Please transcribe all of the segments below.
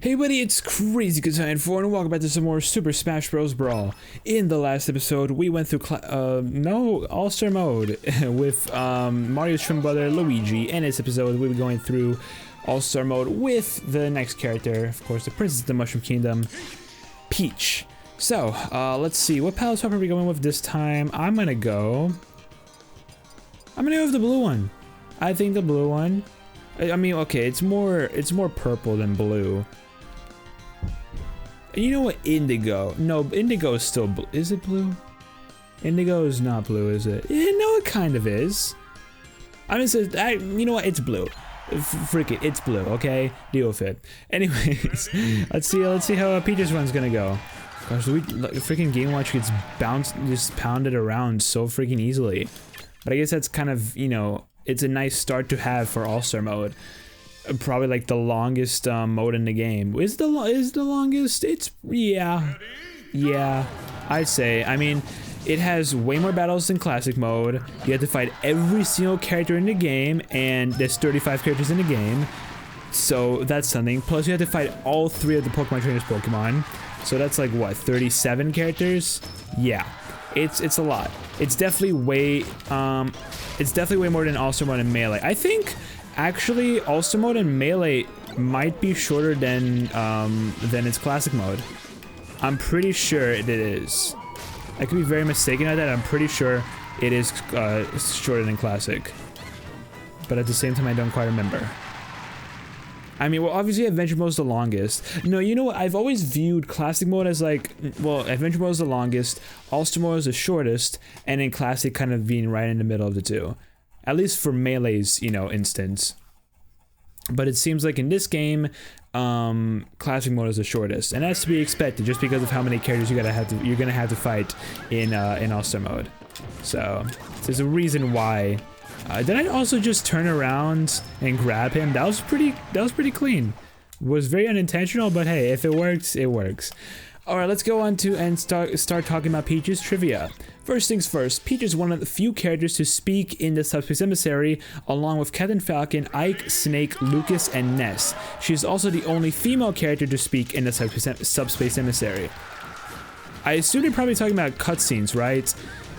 Hey buddy, it's Crazy Good Time 4 and welcome back to some more Super Smash Bros. Brawl. In the last episode, we went through All-Star mode with Mario's twin brother Luigi. In this episode, we'll be going through All-Star mode with the next character, of course, the Princess of the Mushroom Kingdom, Peach. So, let's see, what palette swap are we going with this time? I'm gonna go with the blue one. I think the blue one. I mean, okay, it's more purple than blue. You know what? Indigo. No, indigo is still blue. Is it blue? Indigo is not blue, is it? Yeah, no, it kind of is. I mean, you know what? It's blue. Freak it, it's blue. Okay, deal with it. Anyways, let's see how Peach's run's gonna go. Gosh, the freaking Game Watch gets just pounded around so freaking easily. But I guess that's kind of, you know, it's a nice start to have for All-Star mode. Probably like the longest mode in the game. Is the longest? It's yeah, I'd say. I mean, it has way more battles than classic mode. You have to fight every single character in the game, and there's 35 characters in the game, so that's something. Plus, you have to fight all 3 of the Pokemon Trainers Pokemon, so that's like what, 37 characters? Yeah, it's a lot. It's definitely way more than All-Star mode and Melee. I think. Actually, All-Star mode and Melee might be shorter than its classic mode. I'm pretty sure it is. I could be very mistaken at that. I'm pretty sure it is shorter than classic. But at the same time, I don't quite remember. I mean, well, obviously Adventure mode is the longest. No, you know what? I've always viewed classic mode as like, well, Adventure mode is the longest, All-Star mode is the shortest, and then classic kind of being right in the middle of the two. At least for Melee's, you know, instance. But it seems like in this game, classic mode is the shortest, and that's to be expected just because of how many characters you're gonna have to fight in All-Star mode. So there's a reason why. Did I also just turn around and grab him? That was pretty clean. It was very unintentional, but hey, if it works, it works. All right, let's go on to and start talking about Peach's trivia. First things first, Peach is one of the few characters to speak in the Subspace Emissary, along with Captain Falcon, Ike, Snake, Lucas, and Ness. She is also the only female character to speak in the Subspace Emissary. I assume they're probably talking about cutscenes, right?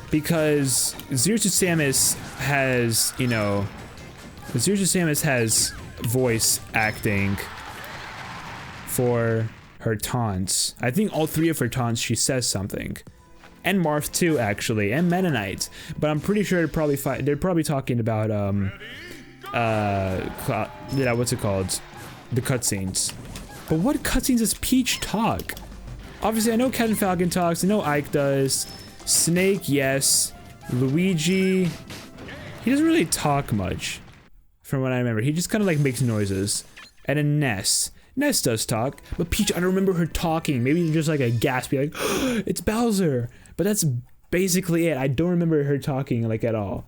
Because Zero to Samus has, you know, Zero to Samus has voice acting for her taunts. I think all 3 of her taunts she says something. And Marth too, actually, and Mennonite. But I'm pretty sure they're probably talking about what's it called? The cutscenes. But what cutscenes does Peach talk? Obviously, I know Captain Falcon talks. I know Ike does. Snake, yes. Luigi, he doesn't really talk much, from what I remember. He just kind of like makes noises. And then Ness does talk, but Peach, I don't remember her talking. Maybe just like a gasp, be like, oh, it's Bowser. But that's basically it. I don't remember her talking like at all.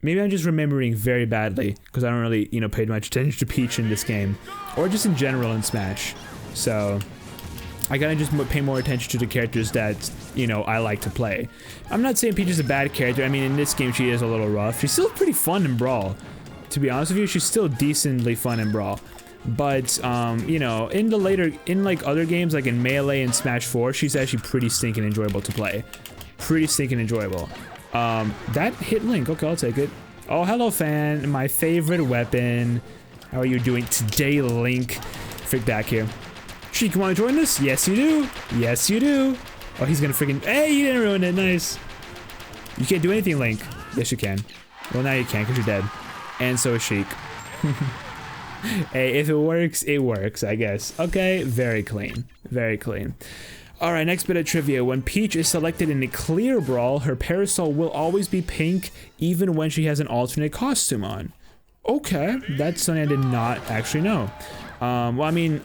Maybe I'm just remembering very badly because I don't really, you know, pay much attention to Peach in this game, or just in general in Smash. So I gotta just pay more attention to the characters that, you know, I like to play. I'm not saying Peach is a bad character. I mean, in this game she is a little rough. She's still pretty fun in Brawl. To be honest with you, she's still decently fun in Brawl. But, you know, in like other games, like in Melee and Smash 4, she's actually pretty stinking enjoyable to play. Pretty stinking enjoyable. That hit Link. Okay, I'll take it. Oh, hello, fan. My favorite weapon. How are you doing today, Link? Freak back here. Sheik, you want to join us? Yes, you do. Yes, you do. Oh, he's gonna freaking... Hey, you didn't ruin it. Nice. You can't do anything, Link. Yes, you can. Well, now you can because you're dead. And so is Sheik. Hey, if it works, I guess. Okay, very clean. Very clean. Alright, next bit of trivia. When Peach is selected in a clear Brawl, her parasol will always be pink, even when she has an alternate costume on. Okay, that's something I did not actually know. Well, I mean,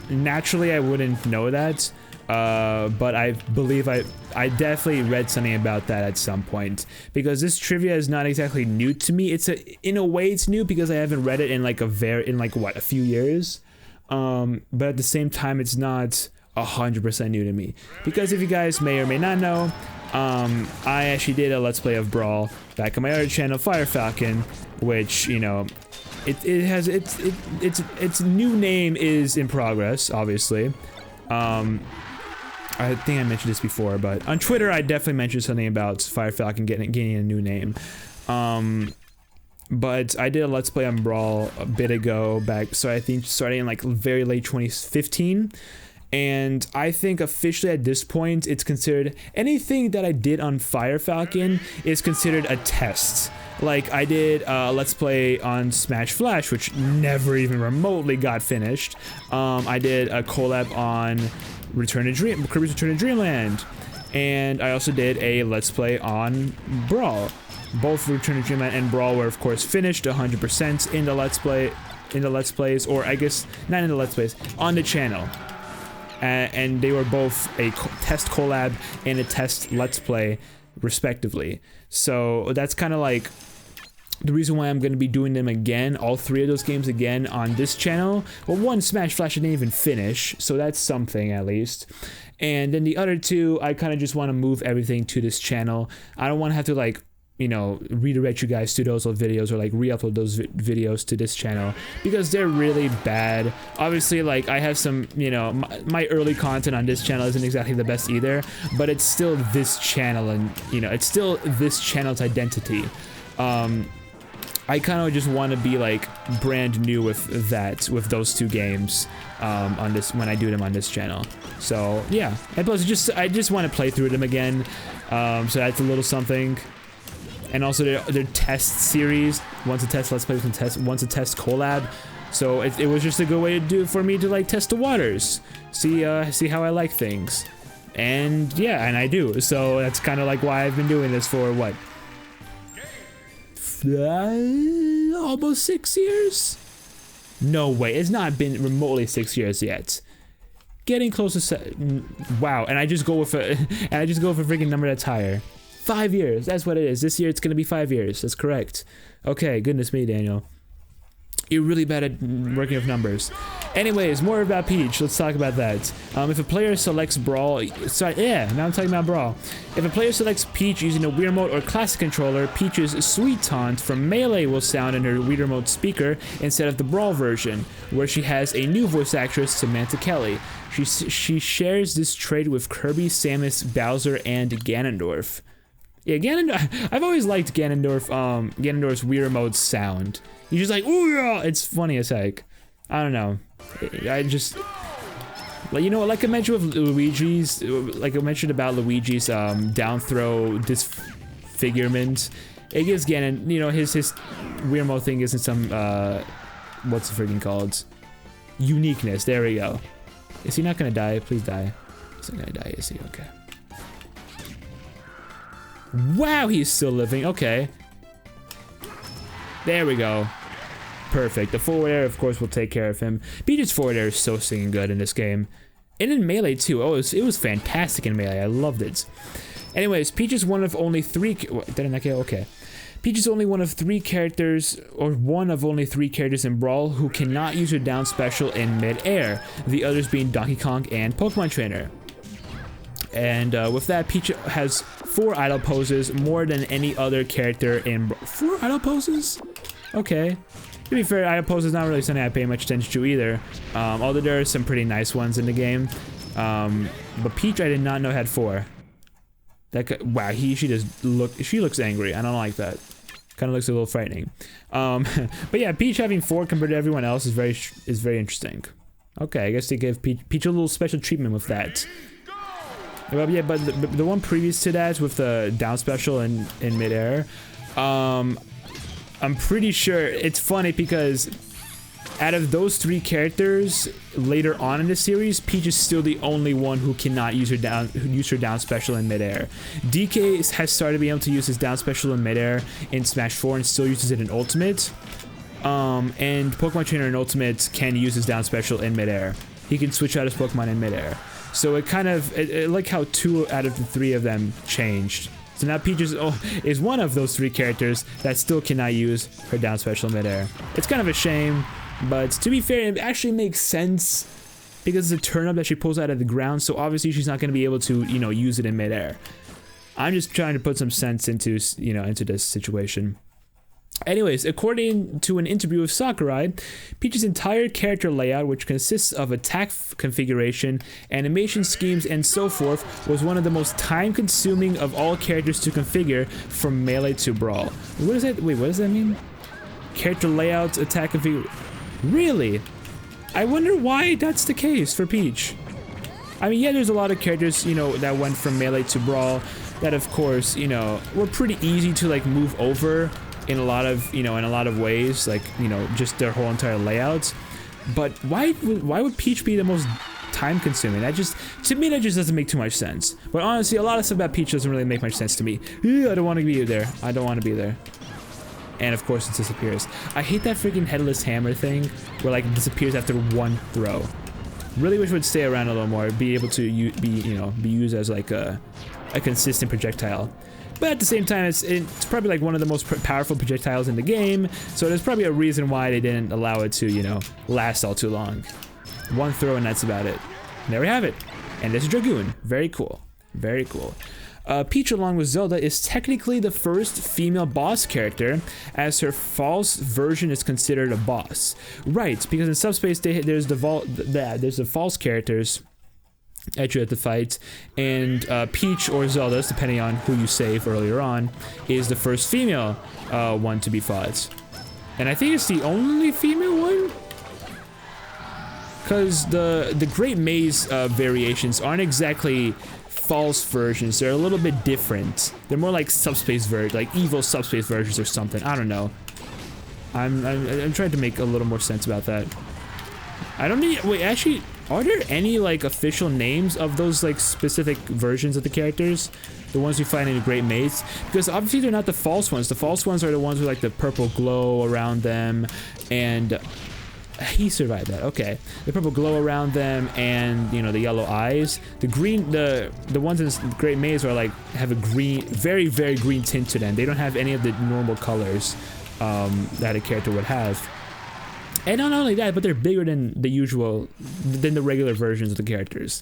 naturally I wouldn't know that, but I believe I definitely read something about that at some point, because this trivia is not exactly new to me. In a way it's new because I haven't read it in like a few years, but at the same time it's not 100% new to me, because if you guys may or may not know, I actually did a Let's Play of Brawl back on my other channel, Fire Falcon, which, you know, its new name is in progress, obviously. I think I mentioned this before, but on Twitter I definitely mentioned something about Fire Falcon getting a new name. But I did a Let's Play on Brawl a bit ago, so I think starting in like very late 2015. And I think officially at this point, it's considered anything that I did on Fire Falcon is considered a test. Like I did Let's Play on Smash Flash, which never even remotely got finished. I did a collab on Kirby's Return to Dreamland, and I also did a Let's Play on Brawl. Both Return to Dreamland and Brawl were of course finished 100% in the Let's Plays, or I guess not in the Let's Plays, on the channel. And they were both a test collab and a test Let's Play, respectively. So that's kind of like the reason why I'm going to be doing them again, all three of those games again on this channel. Well, one, Smash Flash, I didn't even finish, so that's something at least. And then the other two, I kind of just want to move everything to this channel. I don't want to have to like, you know, redirect you guys to those old videos or like re-upload those videos to this channel because they're really bad. Obviously, like I have some, you know, my early content on this channel isn't exactly the best either, but it's still this channel, and you know, it's still this channel's identity. I kind of just want to be like brand new with those two games on this when I do them on this channel. So yeah, and plus I just want to play through them again. So that's a little something. And also their test series, once a test Let's Play, once a test collab. So it was just a good way to do for me to like test the waters, see how I like things, and yeah, and I do. So that's kind of like why I've been doing this for what, almost 6 years? No way, it's not been remotely 6 years yet. Getting close to wow, and I just go with a freaking number that's higher. 5 years, that's what it is. This year it's gonna be 5 years, that's correct. Okay, goodness me, Daniel. You're really bad at working with numbers. Anyways, more about Peach, let's talk about that. If a player selects Brawl, sorry, yeah, now I'm talking about Brawl. If a player selects Peach using a Wii Remote or Classic Controller, Peach's Sweet Taunt from Melee will sound in her Wii Remote speaker instead of the Brawl version, where she has a new voice actress, Samantha Kelly. She shares this trait with Kirby, Samus, Bowser, and Ganondorf. Yeah, I've always liked Ganondorf's Wii Remote sound. He's just like, ooh, yeah, it's funny as heck. I don't know. I just, like, you know, like I mentioned with Luigi's, like I mentioned about Luigi's down throw disfigurement. It gives Ganon, you know, his Wii Remote thing isn't some what's it freaking called? Uniqueness. There we go. Is he not gonna die? Please die. He's not gonna die, is he? Okay. Wow, he's still living. Okay. There we go. Perfect. The forward air, of course, will take care of him. Peach's forward air is so singing good in this game. And in Melee, too. Oh, it was fantastic in Melee. I loved it. Anyways, Peach is one of only three... Did I not get... Okay. Peach is only one of three characters, or one of only three characters in Brawl who cannot use her down special in mid-air. The others being Donkey Kong and Pokemon Trainer. And with that, Peach has 4 idle poses, more than any other character in Brawl. 4 idle poses? Okay. To be fair, idle poses is not really something I pay much attention to either. Although there are some pretty nice ones in the game. But Peach, I did not know had 4. Wow, she looks angry. I don't like that. Kind of looks a little frightening. But yeah, Peach having 4 compared to everyone else is very interesting. Okay, I guess they give Peach a little special treatment with that. Yeah, but the one previous to that with the down special in midair, I'm pretty sure it's funny because out of those 3 characters later on in the series, Peach is still the only one who cannot use her down special in midair. DK has started being able to use his down special in midair in Smash 4 and still uses it in Ultimate. And Pokemon Trainer in Ultimate can use his down special in midair. He can switch out his Pokemon in midair. So it kind of, I like how 2 out of the 3 of them changed. So now Peach is one of those 3 characters that still cannot use her down special midair. It's kind of a shame, but to be fair, it actually makes sense because it's a turn-up that she pulls out of the ground, so obviously she's not going to be able to, you know, use it in midair. I'm just trying to put some sense into, you know, into this situation. Anyways, according to an interview with Sakurai, Peach's entire character layout, which consists of attack configuration, animation schemes, and so forth, was one of the most time-consuming of all characters to configure from Melee to Brawl. What is that? Wait, what does that mean? Character layouts, attack configuration. Really? I wonder why that's the case for Peach. I mean, yeah, there's a lot of characters, you know, that went from Melee to Brawl that, of course, you know, were pretty easy to, like, move over in a lot of, you know, in a lot of ways, like, you know, just their whole entire layouts. But why would Peach be the most time-consuming? That just, to me, that just doesn't make too much sense. But honestly, a lot of stuff about Peach doesn't really make much sense to me. I don't want to be there. I don't want to be there. And of course, it disappears. I hate that freaking headless hammer thing, where like it disappears after one throw. Really wish it would stay around a little more, be able to be used as like a consistent projectile. But at the same time, it's probably like one of the most powerful projectiles in the game, so there's probably a reason why they didn't allow it to, you know, last all too long. One throw and that's about it. And there we have it. And there's a Dragoon. Very cool. Very cool. Peach, along with Zelda, is technically the first female boss character, as her false version is considered a boss. Right, because in Subspace there's the false characters that you have to fight, and Peach or Zelda, depending on who you save earlier on, is the first female one to be fought. And I think it's the only female one? Because the Great Maze variations aren't exactly false versions. They're a little bit different. They're more like subspace like evil subspace versions or something. I don't know. I'm trying to make a little more sense about that. I don't need. Wait, actually, are there any like official names of those like specific versions of the characters? The ones you find in the Great Maze? Because obviously they're not the false ones. The false ones are the ones with like the purple glow around them, and he survived that. Okay, the purple glow around them, and you know the yellow eyes. The green, the ones in the Great Maze are like have a green, very green tint to them. They don't have any of the normal colors that a character would have. And not only that, but they're bigger than the regular versions of the characters.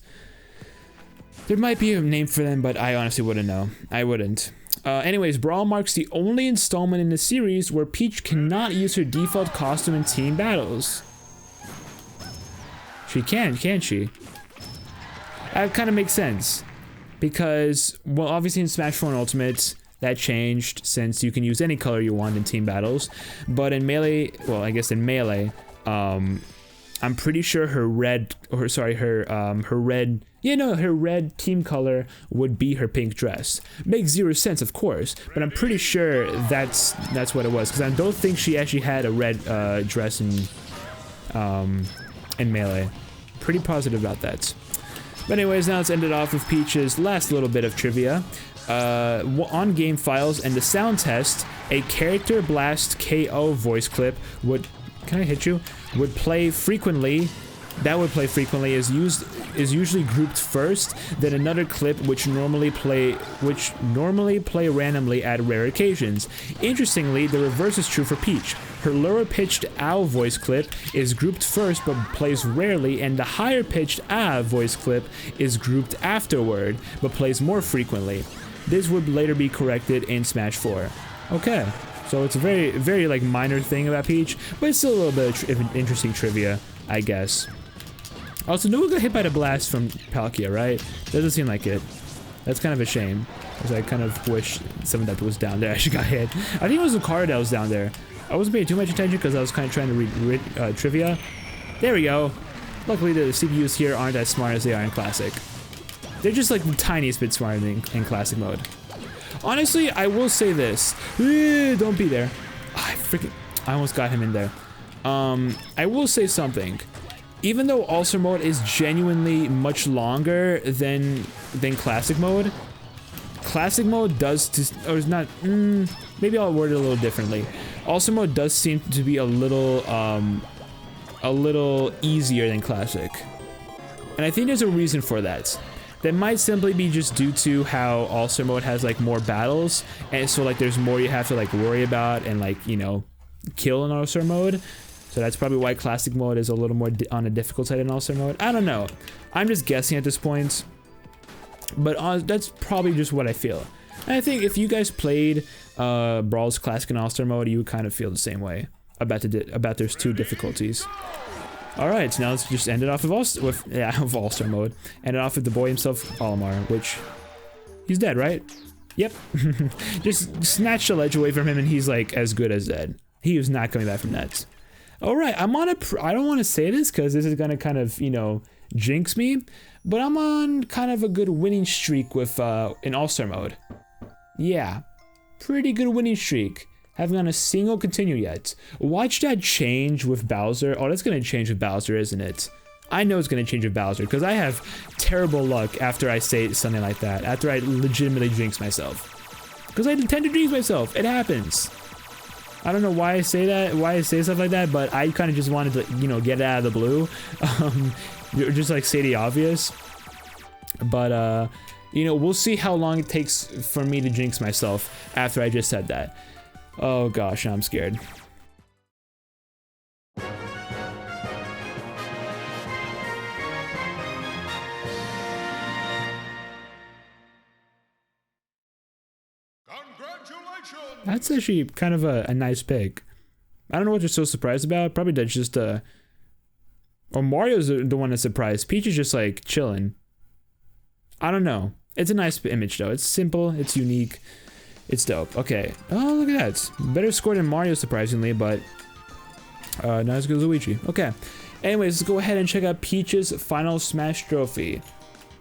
There might be a name for them, but I honestly wouldn't know. I wouldn't. Anyways, Brawl marks the only installment in the series where Peach cannot use her default costume in team battles. She can't she? That kind of makes sense. Because, well, obviously in Smash 4 Ultimate, that changed since you can use any color you want in team battles. But in Melee, well, I guess in Melee, I'm pretty sure her red team color would be her pink dress. Makes zero sense, of course, but I'm pretty sure that's what it was, because I don't think she actually had a red dress in Melee. Pretty positive about that. But anyways, now let's end it off with Peach's last little bit of trivia. On game files and the sound test, a character blast KO voice clip would play frequently. That would play frequently is usually grouped first, then another clip which normally play randomly at rare occasions. Interestingly, the reverse is true for Peach. Her lower pitched ow voice clip is grouped first but plays rarely, and the higher pitched ah voice clip is grouped afterward but plays more frequently. This would later be corrected in Smash 4. Okay, so it's a very like minor thing about Peach, but it's still a little bit of interesting trivia, I guess. Also, no one got hit by the blast from Palkia, right? Doesn't seem like it. That's kind of a shame, because I kind of wish someone that was down there actually got hit. I think it was the car that was down there. I wasn't paying too much attention because I was kind of trying to read trivia. There we go. Luckily, the CPUs here aren't as smart as they are in Classic. They're just like the tiniest bit smarter in Classic mode. Honestly, I will say this. Don't be there. Oh, I almost got him in there. I will say something. Even though All-Star mode is genuinely much longer than Classic mode does, or is not, maybe I'll word it a little differently. All-Star mode does seem to be a little easier than Classic. And I think there's a reason for that. That might simply be just due to how All-Star mode has like more battles, and so like there's more you have to like worry about and like, you know, kill in All-Star mode. So that's probably why Classic mode is a little more on a difficult side in All-Star mode. I don't know. I'm just guessing at this point. But that's probably just what I feel. And I think if you guys played Brawl's Classic and All-Star mode, you would kind of feel the same way about there's 2 difficulties. Alright, so now let's just end it off with All-Star mode. End it off with the boy himself, Olimar, which... he's dead, right? Yep. Just snatch the ledge away from him and he's like as good as dead. He was not coming back from that. Alright, I'm on I don't want to say this because this is gonna kind of, you know, jinx me, but I'm on kind of a good winning streak with in All-Star mode. Yeah, pretty good winning streak. Haven't gotten a single continue yet. Watch that change with Bowser. Oh, that's gonna change with Bowser, isn't it? I know it's gonna change with Bowser because I have terrible luck after I say something like that. After I legitimately jinx myself. Because I tend to jinx myself. It happens. I don't know why I say that, why I say stuff like that, but I kind of just wanted to, you know, get it out of the blue. Just like say the obvious. But, you know, we'll see how long it takes for me to jinx myself after I just said that. Oh gosh, I'm scared. That's actually kind of a nice pick. I don't know what you're so surprised about. Probably that's just or Mario's the one that's surprised. Peach is just like chilling. I don't know. It's a nice image though. It's simple. It's unique. It's dope. Okay. Oh, look at that. Better score than Mario, surprisingly, but not as good as Luigi. Okay. Anyways, let's go ahead and check out Peach's Final Smash trophy,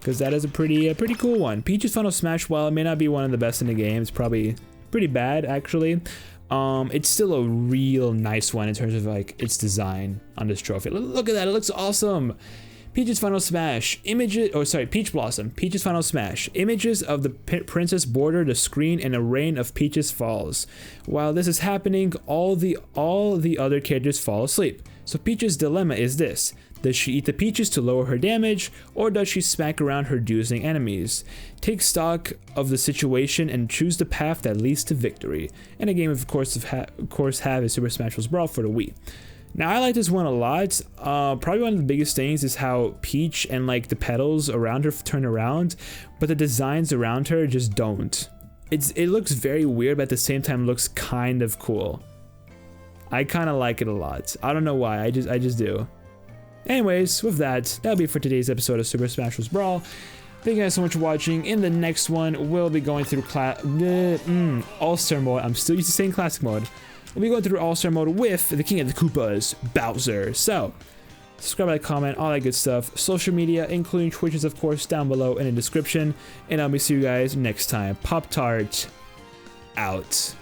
because that is a pretty cool one. Peach's Final Smash, while it may not be one of the best in the game, it's probably pretty bad actually. It's still a real nice one in terms of like its design on this trophy. Look at that. It looks awesome. Peach's Final Smash images, oh sorry, Peach Blossom. Peach's Final Smash images of the princess border the screen and a rain of peaches falls. While this is happening, all the other characters fall asleep. So Peach's dilemma is this: does she eat the peaches to lower her damage, or does she smack around her dozing enemies? Take stock of the situation and choose the path that leads to victory. And a game of course have is Super Smash Bros. Brawl for the Wii. Now I like this one a lot. Probably one of the biggest things is how Peach and like the petals around her turn around, but the designs around her just don't. It looks very weird, but at the same time looks kind of cool. I kind of like it a lot. I don't know why. I just do. Anyways, with that, that'll be it for today's episode of Super Smash Bros. Brawl. Thank you guys so much for watching. In the next one, we'll be going through All-Star mode. I'm still used to saying Classic mode. We'll be going through All-Star mode with the King of the Koopas, Bowser. So, subscribe, like, comment, all that good stuff. Social media, including Twitches, of course, down below in the description. And I'll be seeing you guys next time. Pop-Tart, out.